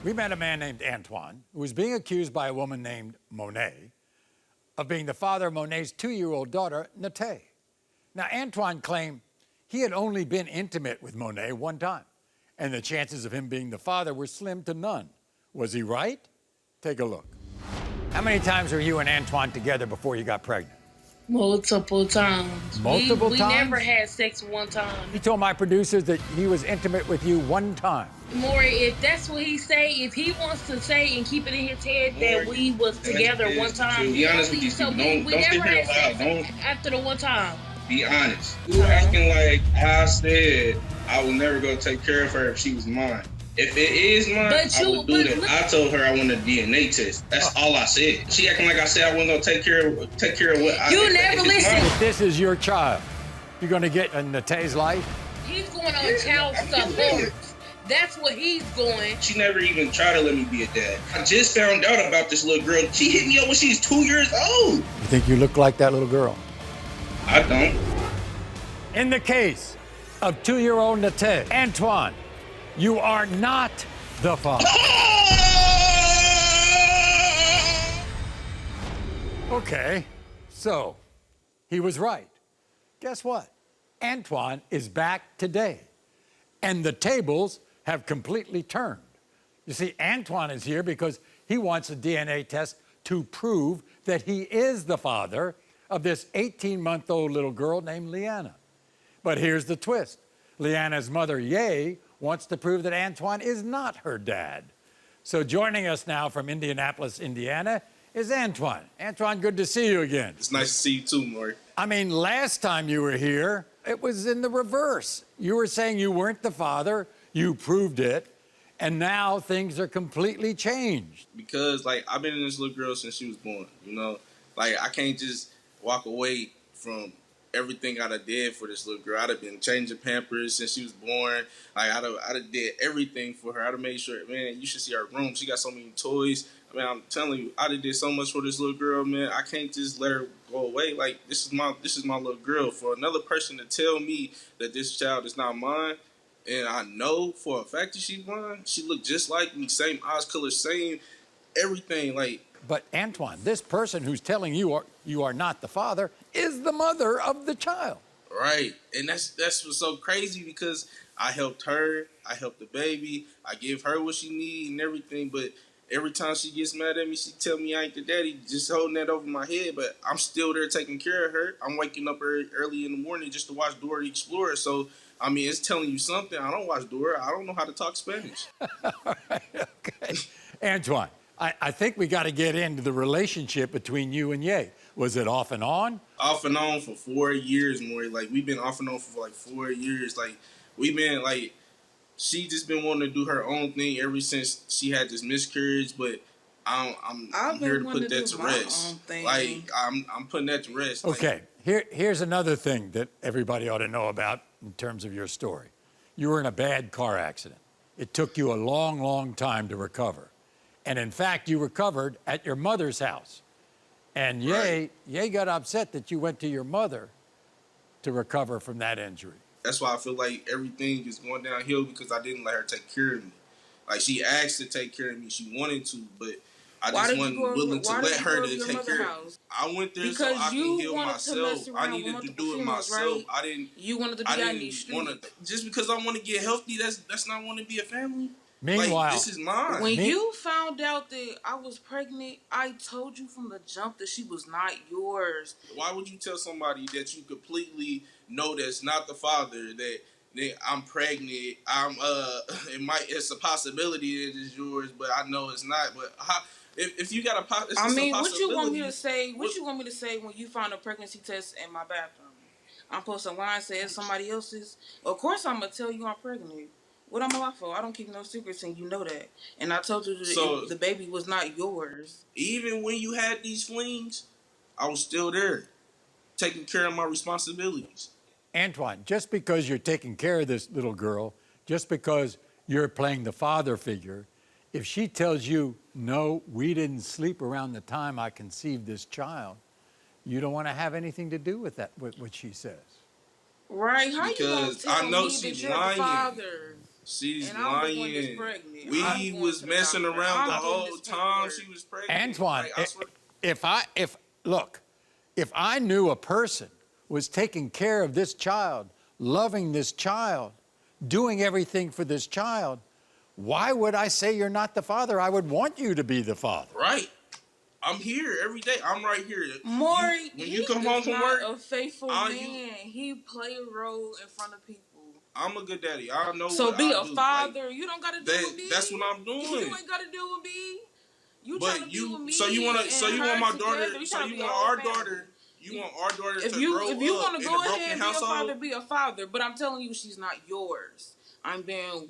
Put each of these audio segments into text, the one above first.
We met a man named Antwan who was being accused by a woman named Monet of being the father of Monet's 2-year-old daughter, Nate. Now, Antwan claimed he had only been intimate with Monet one time, and the chances of him being the father were slim to none. Was he right? Take a look. How many times were you and Antwan together before you got pregnant? Multiple times. Multiple we times? never had sex one time. He told my producers that he was intimate with you one time. Maury, if that's what he say, if he wants to say and keep it in his head that we was together one time, be honest with these people. Don't sit here loud. Don't after the one time. be honest. You acting like I said I would never go take care of her if she was mine. If it is mine, I would do that. I told her I want a DNA test. That's all I said. She acting like I said I wasn't gonna take care of what I. You never listen. If this is your child, you're gonna get in Nate's life. He's going on child support. That's what he's going. She never even tried to let me be a dad. I just found out about this little girl. She hit me up when she was 2 years old. You think you look like that little girl? I don't. In the case of 2-year-old Nate, Antwan, you are not the father. Okay, so he was right. Guess what? Antwan is back today, and the tables have completely turned. You see, Antwan is here because he wants a DNA test to prove that he is the father of this 18-month-old little girl named Leanna. But here's the twist. Leanna's mother, Ye, wants to prove that Antwan is not her dad. So joining us now from Indianapolis, Indiana, is Antwan. Antwan, good to see you again. It's nice to see you too, Maury. I mean, last time you were here, it was in the reverse. You were saying you weren't the father, you proved it, and now things are completely changed. Because, like, I've been in this little girl since she was born, you know? Like, I can't just walk away from everything I done did for this little girl. I'd have been changing Pampers since she was born. Like, I'd have did everything for her. I'd have made sure, man, you should see her room. She got so many toys. I mean, I'm telling you, I did so much for this little girl, man. I can't just let her go away. Like, this is my little girl. For another person to tell me that this child is not mine, and I know for a fact that she's mine, she looked just like me, same eyes color, same everything. Like, but Antwan, this person who's telling you are not the father is the mother of the child. Right, and that's what's so crazy because I helped her, I helped the baby, I give her what she needs and everything, but every time she gets mad at me, she tell me I ain't the daddy, just holding that over my head, but I'm still there taking care of her. I'm waking up early in the morning just to watch Dora the Explorer, so, I mean, it's telling you something. I don't watch Dora. I don't know how to talk Spanish. All right, okay. Antwan, I think we got to get into the relationship between you and Ye. Was it off and on? Off and on for 4 years, more. Like, we've been off and on for, like, 4 years. Like, we've been, like, she just been wanting to do her own thing ever since she had this miscarriage, but I'm here to put that to rest. Like, I'm putting that to rest. Okay, here's another thing that everybody ought to know about in terms of your story. You were in a bad car accident. It took you a long, long time to recover. And in fact, you recovered at your mother's house. And Ye got upset that you went to your mother to recover from that injury. That's why I feel like everything is going downhill because I didn't let her take care of me. Like, she asked to take care of me. She wanted to, but I just wasn't willing to let her to take care of me. I went there so I can heal myself. I needed to do it myself. Right? You wanted to do that in these streets. Just because I want to get healthy, that's not want to be a family. Meanwhile, like, this is mine. When you found out that I was pregnant, I told you from the jump that she was not yours. Why would you tell somebody that you completely know that's not the father, that I'm pregnant, it's a possibility that it's yours, but I know it's not. But if you got a possibility, what you want me to say? What you want me to say when you found a pregnancy test in my bathroom? I'm supposed to lie and say it's somebody else's? Of course I'm gonna tell you I'm pregnant. What am I lie for? I don't keep no secrets, and you know that. And I told you that the baby was not yours. Even when you had these flings, I was still there, taking care of my responsibilities. Antwan, just because you're taking care of this little girl, just because you're playing the father figure, if she tells you, no, we didn't sleep around the time I conceived this child, you don't want to have anything to do with that, with what she says. Right? How because you gonna tell I know me she's that you're lying. the father? She's And I'm the one that's lying. pregnant. We I'm going was to the messing doctor. around I'm the getting whole this time paperwork. she was pregnant. Antwan, Like, I swear. if I knew a person was taking care of this child, loving this child, doing everything for this child, why would I say you're not the father? I would want you to be the father. Right. I'm here every day. I'm right here. Maury, When he you come is home from not work, a faithful all man. you- He play a role in front of people. I'm a good daddy. I know So what be I a do. father. You don't gotta deal That- with me. that's what I'm doing. You ain't gotta deal with me. You trying to But be with me. so you want and my her daughter, together. You so trying to you be a want whole our family. daughter, you want our daughter If to you grow if you up want to in go a ahead broken and be a household. father, be a father. But I'm telling you, she's not yours. I'm being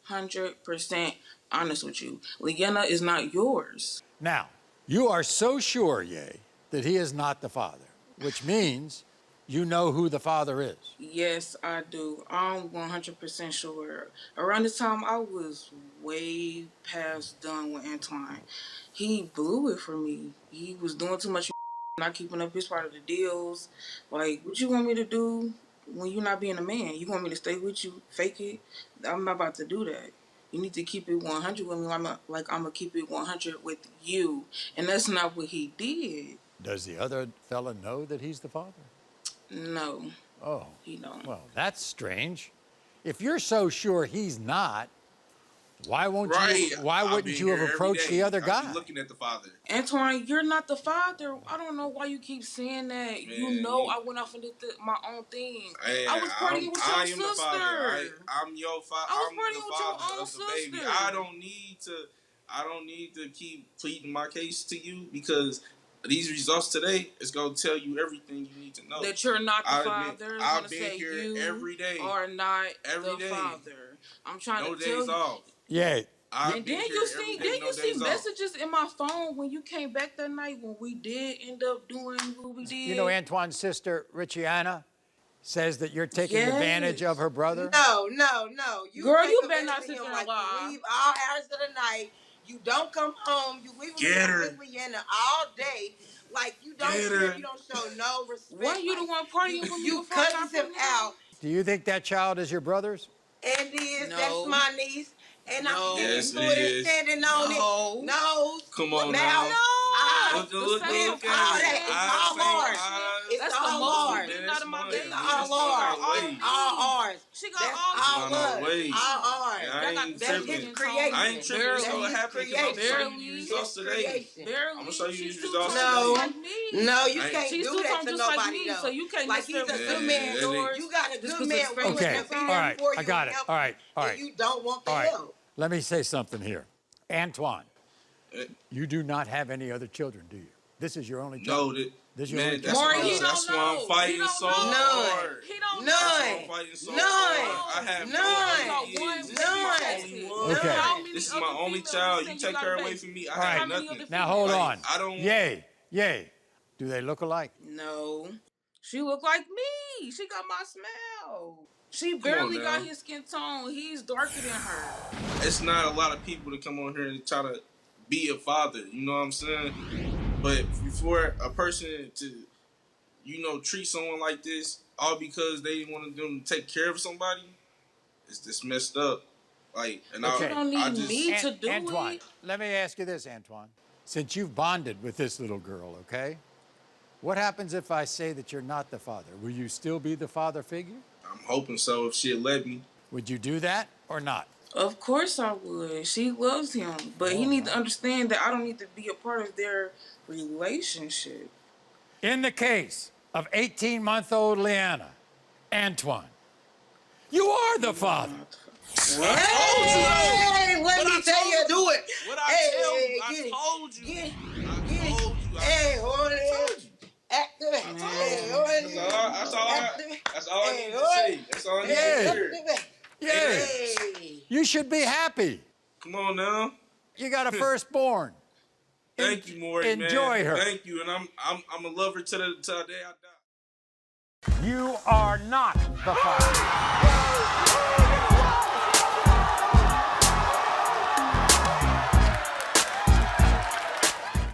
100% honest with you. Leanna is not yours. Now, you are so sure, Ye, that he is not the father, which means you know who the father is. Yes, I do. I'm 100% sure. Around this time, I was way past done with Antwan. He blew it for me. He was doing too much, not keeping up his part of the deals. Like, what you want me to do when you're not being a man? You want me to stay with you, fake it? I'm not about to do that. You need to keep it 100 with me. I'm gonna keep it 100 with you, and that's not what he did. Does the other fella know that he's the father? No, Oh, he don't. well, that's strange. If you're so sure he's not, why won't Right. you? Why I'll wouldn't be you have here every approached day. the other I'll guy? be looking at the father. Antwan, you're not the father. I don't know why you keep saying that. Man, you know I went off and did my own thing. And I was partying with I your am the sister. father. I'm your father. I was I'm partying the with your father own of the baby. sister. I don't need to keep pleading my case to you because these results today is gonna tell you everything you need to know. That you're not the I've father. It's I've gonna been say here you every day. are not Every the day. father. I'm trying No to tell days you. off. Yeah. I've And been then here you every see, day, then no you see days off. messages in my phone when you came back that night when we did end up doing what we did. You know, Antwan's sister, Richiana, says that you're taking Yes. advantage of her brother. No. Girl, take you better advantage not of sit him, there and like lie. you leave all hours of the night. You don't come home. You leave Get him her. with Leanna all day. Like you don't Get care. her. You don't show no respect. Wasn't you the like, one partying with me you before I got cussed him pregnant? out. Do you think that child is your brother's? And that's No. my niece. And I'm No. sitting Yes, through it it and is. standing on No. it. Nose. Come on mouth, now. eyes. Look The at same it. all that. It's Eyes all ain't hard. eyes. It's That's all the most hard. you getting Man, out of my it's baby. mine. It's all It's mine. hard. All Wait. me. All ours. She got That's all all Nah, us. wait. All ours. I Y'all got ain't the That's tripping. his skin creation. I ain't tripping. It's That's so his happy because I'm creation. showing you Barely. results His today. creation. Barely. I'm gonna show you She's these two results tones No. just like me. No, you I- can't She's do two that tones to just like nobody me, though. so you can't Like he's a necessarily good say man. he's yours. You got a just good 'cause man his face willing Okay, to is be on. there all right, for you I got and it. help All right, all you, right. and you don't want the All right, help. let me say something here. Antwan, Eh, you do not have any other children, do you? This is your only No, child? that, This is your man, only that's child? Maury, why, he that's don't why I'm know. He fighting don't so know. hard. He don't That's why None. I'm fighting so None. hard. I have None. no You got other one kids. baby This is my tested. only one. Okay. How many This is other my only females child. saying You take got her a away baby? from me, I All right. have How many nothing. other Now hold females? on. I don't. Yay. Do they look alike? No. She look like me. She got my smell. She on barely now. got his skin tone. He's darker than her. It's not a lot of people that come on here and try to be a father. You know what I'm saying? But for a person to, treat someone like this, all because they want them to take care of somebody, it's just messed up. Like, and Okay. You don't I need just, me to do Antwan, it. let me ask you this, Antwan. Since you've bonded with this little girl, okay? What happens if I say that you're not the father? Will you still be the father figure? I'm hoping so if she'll let me. Would you do that or not? Of course I would. She loves him. But he needs to understand that I don't need to be a part of their relationship. In the case of 18-month-old Leanna, Antwan, you are the father. Hey, let me tell you, do it. What Hey, I get it. told you. Get it. I Get it. told you. Hey, hold it. Active. Hey, hold it. That's all I Hey, need to hold say. it. That's all I need Yeah. to hear. Yay! Hey. You should be happy. Come on now. You got a firstborn. Thank you, Maury, man. Enjoy her. Thank you, and I'm a lover till the day I die. You are not the father.